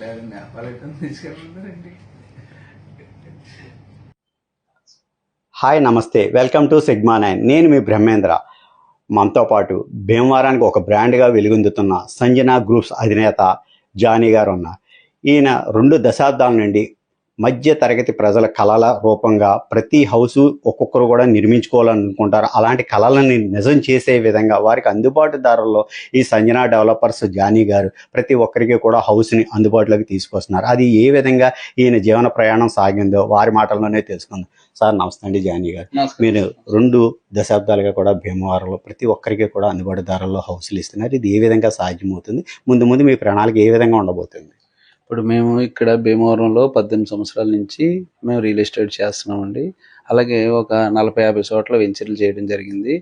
లేదు నేపాల్ ఎక్కడ తీసుకెళ్తున్నారండి. హాయ్ నమస్తే, వెల్కమ్ టు సిగ్మా 9. నేను మీ బ్రహ్మేంద్ర. మనతో పాటు భీమవరానికి ఒక బ్రాండ్గా వెలుగొందుతున్న సంజన గ్రూప్స్ అధినేత జానీ గారు ఉన్నారు. ఈయన 2 దశాబ్దాల నుండి మధ్య తరగతి ప్రజల కళల రూపంగా ప్రతి హౌసు ఒక్కొక్కరు కూడా నిర్మించుకోవాలనుకుంటారు. అలాంటి కళలని నిజం చేసే విధంగా వారికి అందుబాటు ధరల్లో ఈ సంజన డెవలపర్స్ జానీ గారు ప్రతి ఒక్కరికి కూడా హౌస్ని అందుబాటులోకి తీసుకొస్తున్నారు. అది ఏ విధంగా ఈయన జీవన ప్రయాణం సాగిందో వారి మాటల్లోనే తెలుసుకుందాం. సార్ నమస్తే అండి జానీ గారు. మీరు 2 దశాబ్దాలుగా కూడా భీమవరంలో ప్రతి ఒక్కరికి కూడా అందుబాటు ధరల్లో హౌస్లు ఇస్తున్నారు. ఇది ఏ విధంగా సాధ్యమవుతుంది? ముందు మీ ప్రణాళిక ఏ విధంగా ఉండబోతుంది? ఇప్పుడు మేము ఇక్కడ భీమవరంలో 18 సంవత్సరాల నుంచి మేము రియల్ ఎస్టేట్ చేస్తున్నామండి. అలాగే ఒక 40-50 చోట్ల వెంచర్లు చేయడం జరిగింది.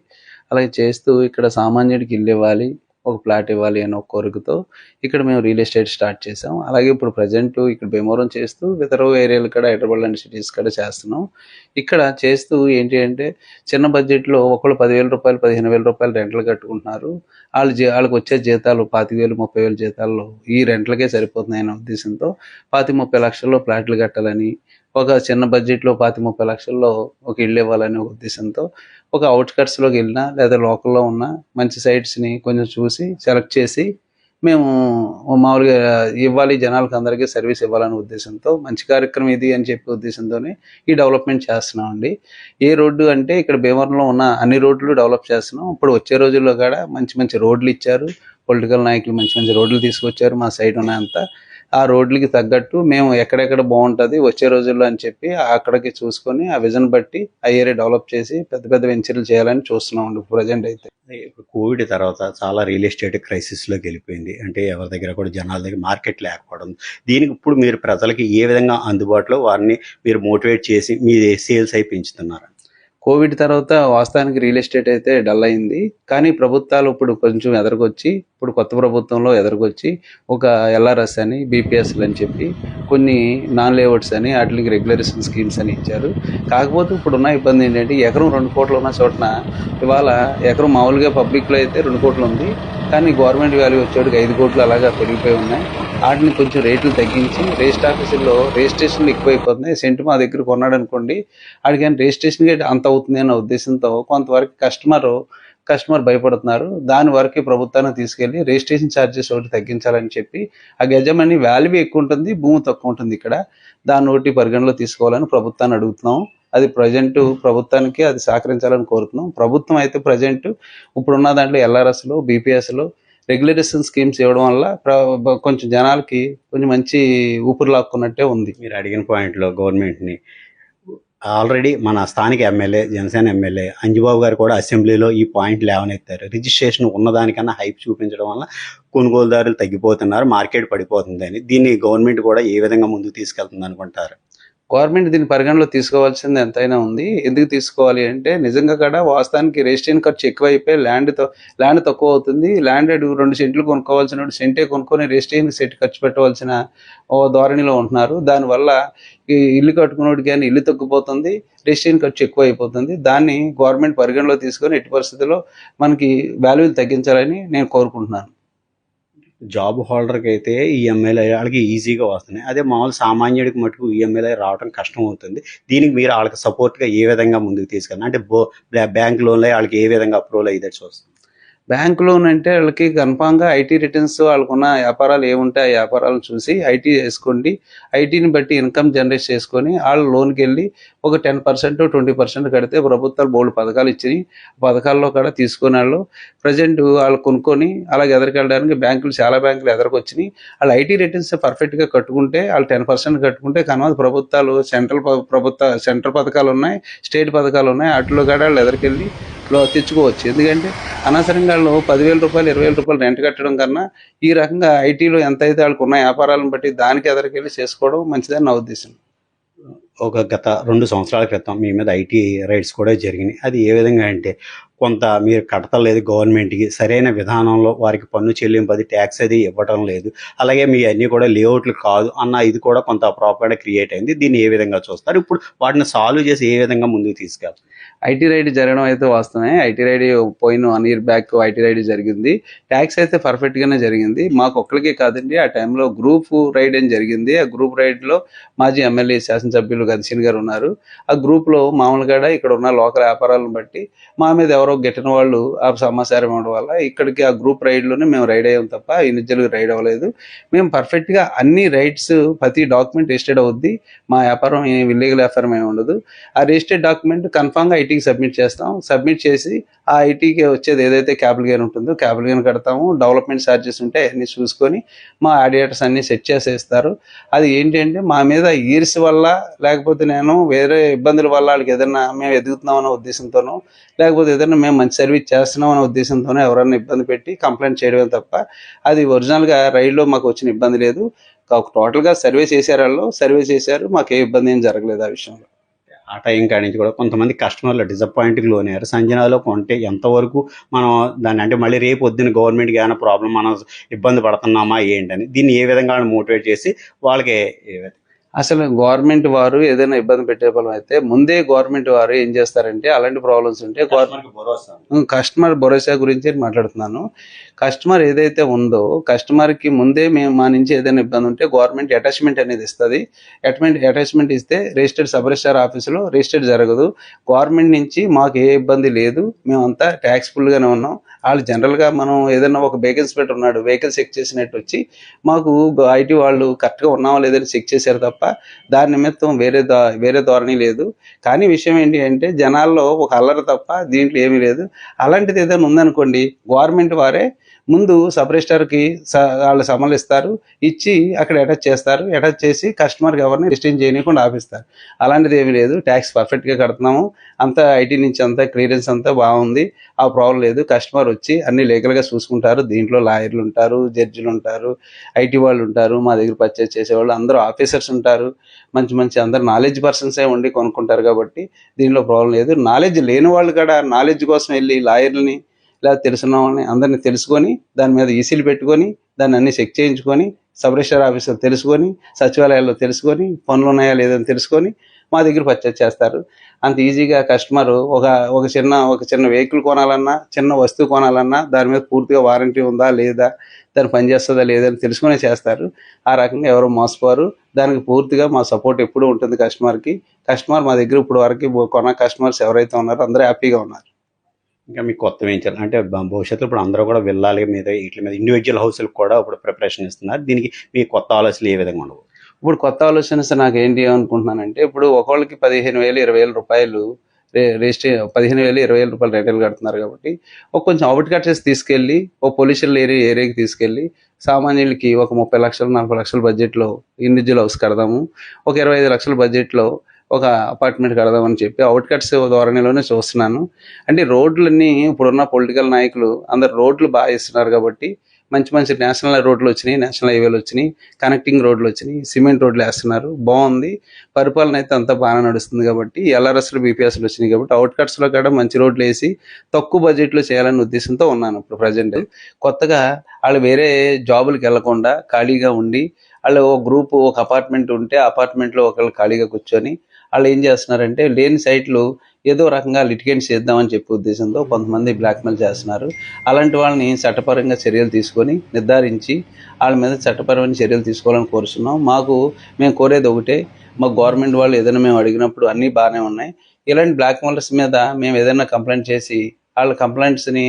అలాగే చేస్తూ ఇక్కడ సామాన్యుడికి ఇల్లు ఇవ్వాలి, ఒక ప్లాట్ ఇవ్వాలి అనే ఒక కోరికతో ఇక్కడ మేము రియల్ ఎస్టేట్ స్టార్ట్ చేసాం. అలాగే ఇప్పుడు ప్రజెంట్ ఇక్కడ భీమవరం చేస్తూ ఇతర ఏరియాలు కూడా హైదరాబాద్ లాంటి సిటీస్ కూడా చేస్తున్నాం. ఇక్కడ చేస్తూ ఏంటి అంటే చిన్న బడ్జెట్లో ఒకళ్ళు 10,000 రూపాయలు 15,000 రూపాయలు రెంట్లు కట్టుకుంటున్నారు. వాళ్ళకి వచ్చే జీతాలు 25,000 30,000 జీతాల్లో ఈ రెంట్లకే సరిపోతున్నాయి అనే ఉద్దేశంతో 25-30 లక్షల్లో ఫ్లాట్లు కట్టాలని, ఒక చిన్న బడ్జెట్లో 25-30 లక్షల్లో ఒక ఇల్లు ఇవ్వాలనే ఉద్దేశంతో ఒక అవుట్స్కట్స్లోకి వెళ్ళినా లేదా లోకల్లో ఉన్న మంచి సైట్స్ని కొంచెం చూసి సెలెక్ట్ చేసి మేము మామూలుగా ఇవ్వాలి, జనాలకు అందరికీ సర్వీస్ ఇవ్వాలనే ఉద్దేశంతో మంచి కార్యక్రమం ఇది అని చెప్పే ఉద్దేశంతోనే ఈ డెవలప్మెంట్ చేస్తున్నామండి. ఏ రోడ్డు అంటే ఇక్కడ భీమవరంలో ఉన్న అన్ని రోడ్లు డెవలప్ చేస్తున్నాం. ఇప్పుడు వచ్చే రోజుల్లో కూడా మంచి మంచి రోడ్లు ఇచ్చారు, పొలిటికల్ నాయకులు మంచి మంచి రోడ్లు తీసుకొచ్చారు. మా సైడ్ ఉన్నంతా ఆ రోడ్లకి తగ్గట్టు మేము ఎక్కడెక్కడ బాగుంటుంది వచ్చే రోజుల్లో అని చెప్పి అక్కడికి చూసుకొని ఆ విజన్ బట్టి ఆ ఏరియా డెవలప్ చేసి పెద్ద పెద్ద వెంచర్లు చేయాలని చూస్తున్నాం ప్రజెంట్ అయితే. ఇప్పుడు కోవిడ్ తర్వాత చాలా రియల్ ఎస్టేట్ క్రైసిస్లోకి వెళ్ళిపోయింది. అంటే ఎవరి దగ్గర కూడా జనాల దగ్గర మార్కెట్ లేకపోవడం, దీనికి ఇప్పుడు మీరు ప్రజలకి ఏ విధంగా అందుబాటులో వారిని మీరు మోటివేట్ చేసి మీ సేల్స్ అయి పెంచుతున్నారు? కోవిడ్ తర్వాత వాస్తవానికి రియల్ ఎస్టేట్ అయితే డల్ అయింది. కానీ ప్రభుత్వాలు ఇప్పుడు కొంచెం ఎదరకొచ్చి, ఇప్పుడు కొత్త ప్రభుత్వంలో ఎదరకొచ్చి ఒక ఎల్ఆర్ఎస్ అని, బీపీఎస్లు అని చెప్పి కొన్ని నాన్ లేఅవుట్స్ అని వాటికి రెగ్యులరేషన్ స్కీమ్స్ అని ఇచ్చారు. కాకపోతే ఇప్పుడున్న ఇబ్బంది ఏంటంటే ఎకరం 2 కోట్లు ఉన్న చోటన ఇవాళ ఎకరం మామూలుగా పబ్లిక్లో అయితే 2 కోట్లు ఉంది, కానీ గవర్నమెంట్ వాల్యూ వచ్చేటికి 5 కోట్లు అలాగా పెరిగిపోయి ఉన్నాయి. వాటిని కొంచెం రేట్లు తగ్గించి రిజిస్టర్ ఆఫీసుల్లో రిజిస్ట్రేషన్లు ఎక్కువైపోతున్నాయి. సెంటు మా దగ్గర కొన్నాడు అనుకోండి, వాడికి రిజిస్ట్రేషన్కి అంత అవుతుంది అన్న ఉద్దేశంతో కొంతవరకు కస్టమర్ భయపడుతున్నారు. దాని వరకు ప్రభుత్వాన్ని తీసుకెళ్లి రిజిస్ట్రేషన్ ఛార్జెస్ ఒకటి తగ్గించాలని చెప్పి, ఆ గజమని వాల్యూ ఎక్కువ ఉంటుంది, భూమి తక్కువ ఉంటుంది ఇక్కడ, దాన్ని ఒకటి పరిగణలో తీసుకోవాలని ప్రభుత్వాన్ని అడుగుతున్నాం. అది ప్రజెంట్ ప్రభుత్వానికి అది సహకరించాలని కోరుతున్నాం. ప్రభుత్వం అయితే ప్రజెంట్ ఇప్పుడున్న దాంట్లో ఎల్ఆర్ఎస్లో, బీపీఎస్లో రెగ్యులేషన్ స్కీమ్స్ ఇవ్వడం వల్ల కొంచెం జనాలకి కొంచెం మంచి ఊపిరి లాక్కున్నట్టే ఉంది. మీరు అడిగిన పాయింట్లో గవర్నమెంట్ని ఆల్రెడీ మన స్థానిక ఎమ్మెల్యే, జనసేన ఎమ్మెల్యే అంజుబాబు గారు కూడా అసెంబ్లీలో ఈ పాయింట్ లేవనెత్తారు. రిజిస్ట్రేషన్ ఉన్నదానికన్నా హైప్ చూపించడం వల్ల కొనుగోలుదారులు తగ్గిపోతున్నారు, మార్కెట్ పడిపోతుంది అని. దీన్ని గవర్నమెంట్ కూడా ఏ విధంగా ముందుకు తీసుకెళ్తుంది అనుకుంటారు? గవర్నమెంట్ దీన్ని పరిగణలో తీసుకోవాల్సింది ఎంతైనా ఉంది. ఎందుకు తీసుకోవాలి అంటే నిజంగా కూడా వాస్తవానికి రిజిస్ట్రేషన్ ఖర్చు ఎక్కువైపోయి ల్యాండ్ తక్కువ అవుతుంది. ల్యాండ్ 2 సెంట్లు కొనుక్కోవాల్సిన సెంటే కొనుక్కొని రిజిస్ట్రేషన్ సెట్ ఖర్చు పెట్టవలసిన ధోరణిలో ఉంటున్నారు. దానివల్ల ఈ ఇల్లు కట్టుకున్నోడికి కానీ ఇల్లు తగ్గిపోతుంది, రిజిస్ట్రేషన్ ఖర్చు ఎక్కువ అయిపోతుంది. దాన్ని గవర్నమెంట్ పరిగణలో తీసుకొని ఎట్టి పరిస్థితుల్లో మనకి వాల్యూలు తగ్గించాలని నేను కోరుకుంటున్నాను. జాబ్ హోల్డర్కి అయితే ఈఎంఐలు వాళ్ళకి ఈజీగా వస్తున్నాయి. అదే మామూలు సామాన్యుడికి మటుకు ఈఎంఐలు రావడం కష్టం అవుతుంది. దీనికి మీరు వాళ్ళకి సపోర్ట్గా ఏ విధంగా ముందుకు తీసుకెళ్ళాలి? అంటే బ్యాంక్ లోన్లో వాళ్ళకి ఏ విధంగా అప్రూవల్ అయితే చూస్తుంది? బ్యాంక్ లోన్ అంటే వాళ్ళకి కన్ఫామ్గా ఐటీ రిటర్న్స్, వాళ్ళకున్న వ్యాపారాలు ఏముంటే ఆ వ్యాపారాలను చూసి ఐటీ చేసుకోండి, ఐటీని బట్టి ఇన్కమ్ జనరేట్ చేసుకొని వాళ్ళు లోన్కి వెళ్ళి ఒక 10% 20% కడితే ప్రభుత్వాలు బోల్డ్ పథకాలు ఇచ్చినాయి. పథకాల్లో కూడా తీసుకునే వాళ్ళు ప్రజెంట్ వాళ్ళు కొనుక్కొని అలాగే ఎదరికెళ్ళడానికి చాలా బ్యాంకులు ఎదరికొచ్చినాయి. వాళ్ళు ఐటీ రిటర్న్స్ పర్ఫెక్ట్గా కట్టుకుంటే, వాళ్ళు 10% కట్టుకుంటే కనుక ప్రభుత్వాలు సెంట్రల్ పథకాలు ఉన్నాయి, స్టేట్ పథకాలు ఉన్నాయి, వాటిలో కూడా వాళ్ళు ఎదరికెళ్ళి తెచ్చుకోవచ్చు. ఎందుకంటే అనవసరంగా వాళ్ళు 10,000 రూపాయలు 20,000 రూపాయలు రెంట్ కట్టడం కన్నా ఈ రకంగా ఐటీలో ఎంత అయితే వాళ్ళకు ఉన్న వ్యాపారాలను బట్టి దానికి ఎదరికెళ్ళి చేసుకోవడం మంచిదని నా ఉద్దేశం. గత 2 సంవత్సరాల క్రితం మీ మీద ఐటీ రైడ్స్ కూడా జరిగినాయి. అది ఏ విధంగా అంటే కొంత మీరు కడతలేదు, గవర్నమెంట్కి సరైన విధానంలో వారికి పన్ను చెల్లింపు అది ట్యాక్స్ అది ఇవ్వడం లేదు, అలాగే మీ అన్నీ కూడా లేఅవుట్లు కాదు అన్న ఇది కూడా కొంత ప్రాపర్గా క్రియేట్ అయింది. దీన్ని ఏ విధంగా చూస్తారు? ఇప్పుడు వాటిని సాల్వ్ చేసి ఏ విధంగా ముందుకు తీసుకెళ్తారు? ఐటీ రైడ్ జరగడం అయితే వాస్తవమే. ఐటీ రైడ్ పోయిన 1 year బ్యాక్ ఐటీ రైడ్ జరిగింది. ట్యాక్స్ అయితే పర్ఫెక్ట్గానే జరిగింది. మాకు ఒక్కరికే కాదండి, ఆ టైంలో గ్రూప్ రైడ్ అని జరిగింది. ఆ గ్రూప్ రైడ్లో మాజీ ఎమ్మెల్యే శాసనసభ్యులు గన్సీన్ గారు ఉన్నారు. ఆ గ్రూప్లో మామూలుగా ఇక్కడ ఉన్న లోకల్ వ్యాపారాలను బట్టి మా మీద ఎవరో గెట్టిన వాళ్ళు ఆ సమాచారం ఇవ్వడం వల్ల ఇక్కడికి ఆ గ్రూప్ రైడ్లోనే మేము రైడ్ అయ్యాం తప్ప ఇండివిజువల్గా రైడ్ అవ్వలేదు. మేము పర్ఫెక్ట్గా అన్ని రైట్స్ ప్రతి డాక్యుమెంట్ రిజిస్టర్డ్ అవుద్ది. మా వ్యాపారం ఇల్లీగల్ వ్యాపారం ఏమి ఉండదు. ఆ రిజిస్టర్డ్ డాక్యుమెంట్ కన్ఫామ్గా ఐటీకి సబ్మిట్ చేస్తాం. సబ్మిట్ చేసి ఆ ఐటీకి వచ్చేది ఏదైతే క్యాపిటల్ గెయిన్ ఉంటుందో క్యాపిటల్ గెయిన్ కడతాము. డెవలప్మెంట్ ఛార్జెస్ ఉంటే అన్ని చూసుకొని మా ఆడిటర్స్ అన్ని సెట్ చేసేస్తారు. అది ఏంటంటే మా మీద ఈర్స్ వల్ల లేకపోతే నేను వేరే ఇబ్బందుల వల్ల వాళ్ళకి ఏదైనా మేము ఎదుగుతున్నాం అనే ఉద్దేశంతోనో లేకపోతే ఏదైనా మేము మంచి సర్వీస్ చేస్తున్నాం అనే ఉద్దేశంతోనో ఎవరైనా ఇబ్బంది పెట్టి కంప్లైంట్ చేయడమే తప్ప అది ఒరిజినల్గా రైడ్లో మాకు వచ్చిన ఇబ్బంది లేదు. టోటల్గా సర్వే చేశారు, వాళ్ళు సర్వే చేశారు, మాకు ఏ ఇబ్బంది ఏం జరగలేదు ఆ విషయంలో. ఆ టైం కాడి నుంచి కూడా కొంతమంది కస్టమర్లు డిసప్పాయింట్కి లోనయ్యారు. సంజనాలో కొంటే ఎంతవరకు మనం దాన్ని అంటే మళ్ళీ రేపు పొద్దున్న గవర్నమెంట్కి ఏమైనా ప్రాబ్లం మనం ఇబ్బంది పడుతున్నామా ఏంటని దీన్ని ఏ విధంగా మోటివేట్ చేసి వాళ్ళకి అసలు గవర్నమెంట్ వారు ఏదైనా ఇబ్బంది పెట్టే ఫలం అయితే ముందే గవర్నమెంట్ వారు ఏం చేస్తారంటే అలాంటి ప్రాబ్లమ్స్ ఉంటే కస్టమర్ భరోసా గురించి మాట్లాడుతున్నాను. కస్టమర్ ఏదైతే ఉందో కస్టమర్కి ముందే మేము మా నుంచి ఏదైనా ఇబ్బంది ఉంటే గవర్నమెంట్ అటాచ్మెంట్ అనేది ఇస్తుంది. అటాచ్మెంట్ ఇస్తే రిజిస్టర్డ్ సబ్ రిజిస్ట్రార్ ఆఫీసులో రిజిస్టర్డ్ జరగదు. గవర్నమెంట్ నుంచి మాకు ఏ ఇబ్బంది లేదు, మేమంతా ట్యాక్స్ఫుల్గానే ఉన్నాం. వాళ్ళు జనరల్గా మనం ఏదైనా ఒక వెహికల్ ఇన్స్పెక్టర్ ఉన్నాడు, వెహికల్ చెక్ చేసినట్టు వచ్చి మాకు ఐటీ వాళ్ళు కరెక్ట్గా ఉన్నామా లేదని చెక్ చేశారు తప్ప దాని నిమిత్తం వేరే ధోరణి లేదు. కానీ విషయం ఏంటి అంటే జనాల్లో ఒక అల్లరి తప్ప దీంట్లో ఏమీ లేదు. అలాంటిది ఏదైనా ఉందనుకోండి గవర్నమెంట్ వారే ముందు సబ్ రిజిస్ట్రార్కి వాళ్ళు సమన్లు ఇస్తారు, ఇచ్చి అక్కడ అటాచ్ చేస్తారు. అటాచ్ చేసి కస్టమర్కి ఎవరిని రిజిస్టర్ చేయకుండా ఆపిస్తారు. అలాంటిది ఏమీ లేదు. ట్యాక్స్ పర్ఫెక్ట్గా కడుతున్నాము, అంతా ఐటీ నుంచి అంతా క్లియరెన్స్ అంతా బాగుంది, ఆ ప్రాబ్లం లేదు. కస్టమర్ వచ్చి అన్ని లీగల్గా చూసుకుంటారు. దీంట్లో లాయర్లు ఉంటారు, జడ్జిలు ఉంటారు, ఐటీ వాళ్ళు ఉంటారు, మా దగ్గర పర్చేస్ చేసేవాళ్ళు అందరూ ఆఫీసర్స్ ఉంటారు. మంచి అందరు నాలెడ్జ్ పర్సన్సే ఉండి కొనుక్కుంటారు కాబట్టి దీనిలో ప్రాబ్లం లేదు. నాలెడ్జ్ లేని వాళ్ళు కూడా నాలెడ్జ్ కోసం వెళ్ళి లాయర్లని లేదా తెలుసున్న వాళ్ళని అందరినీ తెలుసుకొని దాని మీద ఈసీలు పెట్టుకొని దాన్ని అన్ని చెక్ చేయించుకొని సబ్ రిజిస్ట్రార్ ఆఫీసర్ తెలుసుకొని సచివాలయాల్లో తెలుసుకొని పనులు ఉన్నాయా లేదని తెలుసుకొని మా దగ్గర పర్చేస్ చేస్తారు. అంత ఈజీగా కస్టమర్ ఒక చిన్న వెహికల్ కొనాలన్నా చిన్న వస్తువు కొనాలన్నా దాని మీద పూర్తిగా వారంటీ ఉందా లేదా, దాన్ని పనిచేస్తుందా లేదా అని తెలుసుకునే చేస్తారు. ఆ రకంగా ఎవరు మోసపోరు. దానికి పూర్తిగా మా సపోర్ట్ ఎప్పుడూ ఉంటుంది కస్టమర్కి. కస్టమర్ మా దగ్గర ఇప్పుడు వరకు కొన్న కస్టమర్స్ ఎవరైతే ఉన్నారో అందరూ హ్యాపీగా ఉన్నారు. ఇంకా మీకు కొత్త వెంచర్ అంటే భవిష్యత్తులో ఇప్పుడు అందరూ కూడా విల్లాల మీద వీటి మీద ఇండివిజువల్ హౌస్లకు కూడా ఇప్పుడు ప్రిపరేషన్ ఇస్తున్నారు. దీనికి మీ కొత్త ఆలోచనలు ఏ విధంగా ఉండవు? ఇప్పుడు కొత్త ఆలోచన నాకు ఏంటి అనుకుంటున్నానంటే ఇప్పుడు ఒకళ్ళకి 15,000 20,000 రూపాయలు రిజిస్ట్రే 15,000 20,000 రూపాయలు రెంటల్ కడుతున్నారు కాబట్టి కొంచెం అవుట్ కట్స్ తీసుకెళ్ళి పొల్యూషన్ ఏరియాకి తీసుకెళ్ళి సామాన్యులకి ఒక 30 లక్షలు 40 లక్షల బడ్జెట్లో ఇండివిజువల్ హౌస్ కడదాము, ఒక 25 లక్షల బడ్జెట్లో ఒక అపార్ట్మెంట్ కడదామని చెప్పి అవుట్కట్స్ ధోరణిలోనే చూస్తున్నాను. అంటే రోడ్లన్నీ ఇప్పుడున్న పొలిటికల్ నాయకులు అందరు రోడ్లు బాగా ఇస్తున్నారు కాబట్టి మంచి నేషనల్ రోడ్లు వచ్చినాయి, నేషనల్ హైవేలు వచ్చినాయి, కనెక్టింగ్ రోడ్లు వచ్చినాయి, సిమెంట్ రోడ్లు వేస్తున్నారు, బాగుంది. పరిపాలన అయితే అంతా బాగా నడుస్తుంది కాబట్టి ఎల్ఆర్ఎస్లు బీపీఎస్లు వచ్చినాయి కాబట్టి అవుట్కట్స్లో కూడా మంచి రోడ్లు వేసి తక్కువ బడ్జెట్లో చేయాలనే ఉద్దేశంతో ఉన్నాను. ఇప్పుడు ప్రజెంట్ కొత్తగా వాళ్ళు వేరే జాబులకు వెళ్లకుండా ఖాళీగా ఉండి వాళ్ళు ఒక అపార్ట్మెంట్ ఉంటే అపార్ట్మెంట్లో ఒకళ్ళు ఖాళీగా కూర్చొని వాళ్ళు ఏం చేస్తున్నారంటే లేని సైట్లు ఏదో రకంగా లిటిగేట్ చేద్దామని చెప్పే ఉద్దేశంతో కొంతమంది బ్లాక్మెయిల్ చేస్తున్నారు. అలాంటి వాళ్ళని చట్టపరంగా చర్యలు తీసుకొని నిర్ధారించి వాళ్ళ మీద చట్టపరమైన చర్యలు తీసుకోవాలని కోరుతున్నాం. మేము కోరేది ఒకటే, మాకు గవర్నమెంట్ వాళ్ళు ఏదైనా మేము అడిగినప్పుడు అన్నీ బాగానే ఉన్నాయి. ఇలాంటి బ్లాక్మెయిలర్స్ మీద మేము ఏదైనా కంప్లైంట్ చేసి వాళ్ళ కంప్లైంట్స్ని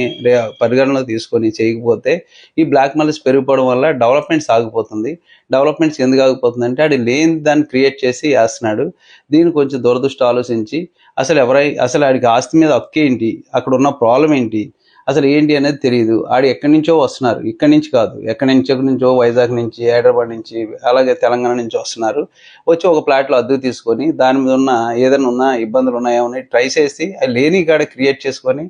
పరిగణలో తీసుకొని చేయకపోతే ఈ బ్లాక్మెయిల్స్ పెరిగిపోవడం వల్ల డెవలప్మెంట్స్ ఆగిపోతుంది. డెవలప్మెంట్స్ ఎందుకు ఆగిపోతుంది అంటే ఆడు లేని దాన్ని క్రియేట్ చేసి వేస్తున్నాడు. దీన్ని కొంచెం దురదృష్టి ఆలోచించి అసలు ఆడికి ఆస్తి మీద హక్కు ఏంటి, అక్కడ ఉన్న ప్రాబ్లం ఏంటి, అసలు ఏంటి అనేది తెలియదు. ఆడు ఎక్కడి నుంచో వస్తున్నారు, ఇక్కడి నుంచి కాదు ఎక్కడి నుంచో వైజాగ్ నుంచి, హైదరాబాద్ నుంచి, అలాగే తెలంగాణ నుంచి వస్తున్నారు. వచ్చి ఒక ప్లాట్లో అద్దెకు తీసుకొని దాని మీద ఏదైనా ఇబ్బందులు ఉన్నాయేమో ట్రై చేసి లేని కాడ క్రియేట్ చేసుకొని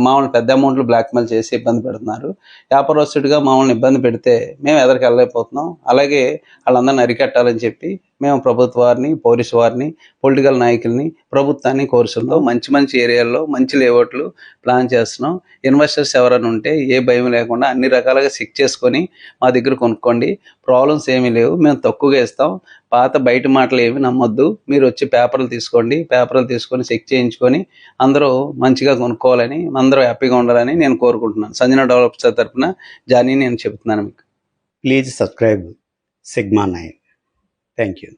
మామూలు పెద్ద అమౌంట్లు బ్లాక్మెయిల్ చేసి ఇబ్బంది పెడుతున్నారు. వ్యాపారస్తుడిగా మామూలు ఇబ్బంది పెడితే మేము ఎదరికి వెళ్ళలేకపోతున్నాం. అలాగే వాళ్ళందరిని అరికట్టాలని చెప్పి మేము ప్రభుత్వ వారిని, పోలీసు వారిని, పొలిటికల్ నాయకుల్ని, ప్రభుత్వాన్ని కోరుతున్నాం. మంచి మంచి ఏరియాల్లో మంచి లేఅవుట్లు ప్లాన్ చేస్తున్నాం. ఇన్వెస్టర్స్ ఎవరైనా ఉంటే ఏ భయం లేకుండా అన్ని రకాలుగా చెక్ చేసుకొని మా దగ్గర కొనుక్కోండి. ప్రాబ్లమ్స్ ఏమీ లేవు. మేము తక్కువగా ఇస్తాం. పాత బయట మాటలు ఏమి నమ్మొద్దు. మీరు వచ్చి పేపర్లు తీసుకోండి. పేపర్లు తీసుకొని చెక్ చేయించుకొని అందరూ మంచిగా కొనుక్కోవాలని, అందరూ హ్యాపీగా ఉండాలని నేను కోరుకుంటున్నాను. సంజన డెవలపర్స్ తరఫున జానీ నేను చెబుతున్నాను మీకు. Please subscribe sigma 9. Thank you.